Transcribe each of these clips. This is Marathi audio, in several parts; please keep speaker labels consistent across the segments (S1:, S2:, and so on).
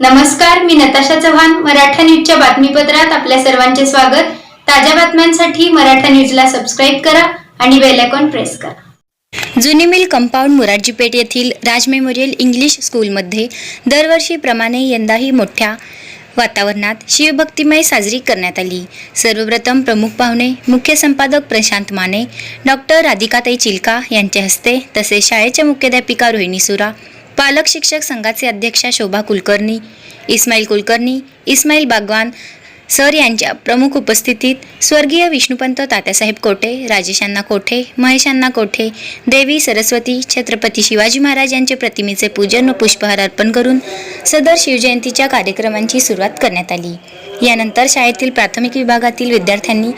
S1: नमस्कार, मी नताशा चव्हाण. मराठा न्यूजच्या बातमीपत्रात आपल्या सर्वांचे स्वागत. ताज्या बातम्यांसाठी मराठा न्यूजला सबस्क्राईब करा आणि बेल आयकॉन प्रेस करा.
S2: जुनी मिल कंपाऊंड मुरारजीपेठ येथील राज मेमोरियल इंग्लिश स्कूलमध्ये दरवर्षीप्रमाणे यंदाही मोठ्या वातावरणात शिवभक्तिमय साजरी करण्यात आली. सर्वप्रथम प्रमुख पाहुणे मुख्य संपादक प्रशांत माने, डॉक्टर राधिकाताई चिलका यांच्या हस्ते, तसेच शाळेच्या मुख्याध्यापिका रोहिणी सुरा, पालक शिक्षक संघाचे अध्यक्षा शोभा कुलकर्णी, इस्माईल कुलकर्णी, इस्माईल बागवान सर यांच्या प्रमुख उपस्थितीत स्वर्गीय विष्णुपंत तात्यासाहेब कोठे, राजेशांना कोठे, महेशांना कोठे, देवी सरस्वती, छत्रपती शिवाजी महाराज यांचे प्रतिमेचे पूजन व पुष्पहार अर्पण करून सदर शिवजयंतीच्या कार्यक्रमांची सुरुवात करण्यात आली. यानंतर शाळेतील प्राथमिक विभागातील विद्यार्थ्यांनी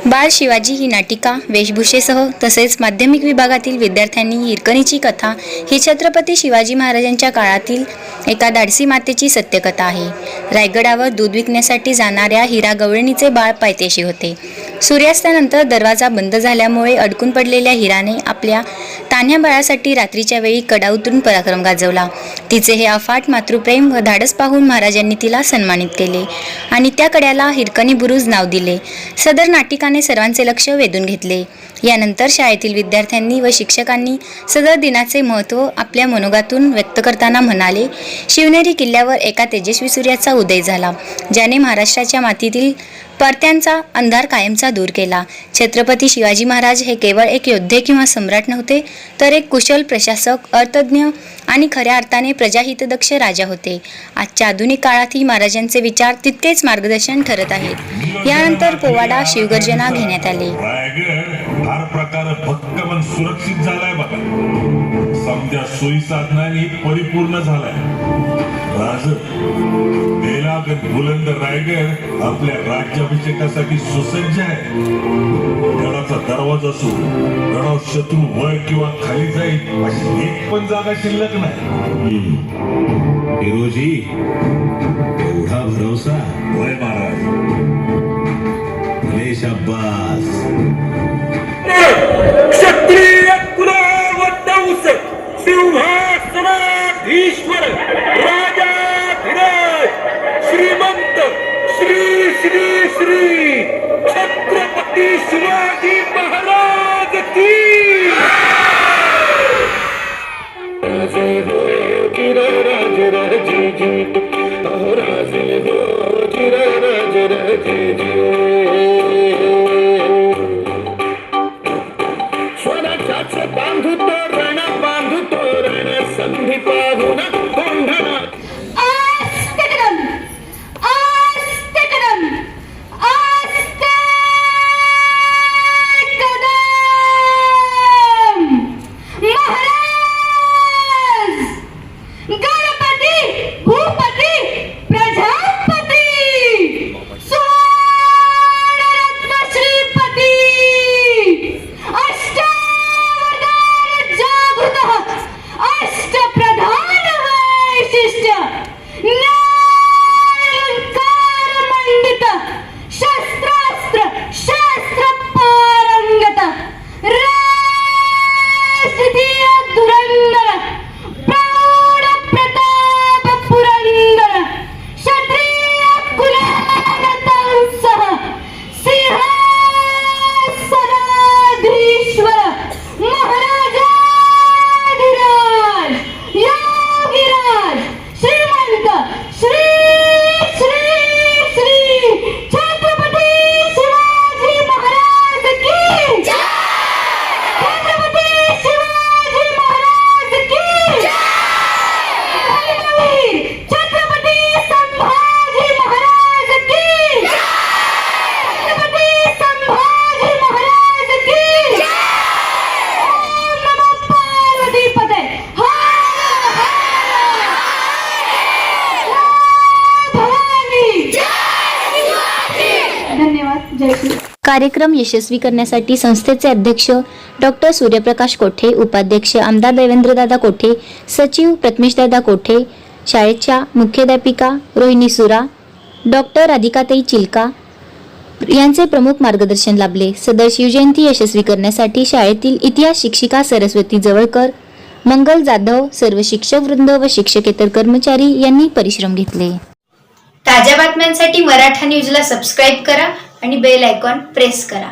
S2: बाल शिवाजी ही नाटिका वेशभूषेसह, तसेच माध्यमिक विभागातील विद्यार्थ्यांनी हिरकणीची कथा ही छत्रपती शिवाजी महाराजांच्या काळातील एका धाडसी मातेची सत्यकथा आहे. रायगडावर दूध विकण्यासाठी जाणाऱ्या हिरा गवळणीचे बाळ पायथ्याशी होते. सूर्यास्तानंतर दरवाजा बंद झाल्यामुळे अडकून पडलेल्या हिराने आपल्या तान्ह्या बाळासाठी रात्रीच्या वेळी कडा उतरून पराक्रम गाजवला. तिचे हे अफाट मातृप्रेम व धाडस पाहून महाराजांनी तिला सन्मानित केले आणि त्या कड्याला हिरकणी बुरुज नाव दिले. सदर नाटिकाने सर्वांचे लक्ष वेधून घेतले. यानंतर शाळेतील विद्यार्थ्यांनी व शिक्षकांनी सदर दिनाचे महत्त्व आपल्या मनोगातून व्यक्त करताना म्हणाले, शिवनेरी किल्ल्यावर एका तेजस्वी सूर्याचा उदय झाला, ज्याने महाराष्ट्राच्या मातीतील परत्यांचा अंधार कायमचा दूर केला. छत्रपती शिवाजी महाराज हे केवळ एक योद्धे किंवा सम्राट नव्हते, तर एक कुशल प्रशासक, अर्थज्ञ आणि खऱ्या अर्थाने प्रजाहितदक्ष राजा होते. आजच्या आधुनिक काळातही महाराजांचे विचार तितकेच मार्गदर्शन ठरत आहेत. यानंतर पोवाडा, शिवगर्जना घेण्यात आले.
S3: हर प्रकार भक्कम सुरक्षित झालाय बघा. समजा सोयी साधनांनी परिपूर्ण झालाय. राज बुलंद रायगड आपल्या राज्याभिषेकासाठी सुसज्ज आहे. गडाचा दरवाजा असो, गडावर शत्रू वर किंवा खाली जाईल अशी एक पण जागा शिल्लक नाही.
S4: हिरोजी, एवढा भरोसा?
S3: होय महाराज.
S4: भले शाब्बास.
S5: क्षत्रिय कुलवंश सिंहासनाधीश्वर राजाधिराज श्रीमंत श्री श्री श्री छत्रपती शिवाजी महाराज की राजे हो गिरिराज राजे जी, राजे हो गिरिराज राजे जी. स्वराज्याचे बांधू तोरण, बांधू तोरण, संधी पाहून गोंधळ.
S2: कार्यक्रम यशस्वी करण्यासाठी संस्थेचे अध्यक्ष डॉक्टर सूर्यप्रकाश कोठे, उपाध्यक्ष आमदार देवेंद्रदादा कोठे, सचिव प्रथमेशदादा कोठे, शाळेच्या मुख्याध्यापिका रोहिणी सुरा, डॉक्टर राधिकाताई चिलका यांचे प्रमुख मार्गदर्शन लाभले. सदर शिवजयंती यशस्वी करण्यासाठी शाळेतील इतिहास शिक्षिका सरस्वती जवळकर, मंगल जाधव, सर्व शिक्षक वृंद व शिक्षकेतर कर्मचारी यांनी परिश्रम घेतले.
S1: ताज्या बातम्यांसाठी मराठा न्यूजला सबस्क्राईब करा आणि बेल आयकॉन प्रेस करा.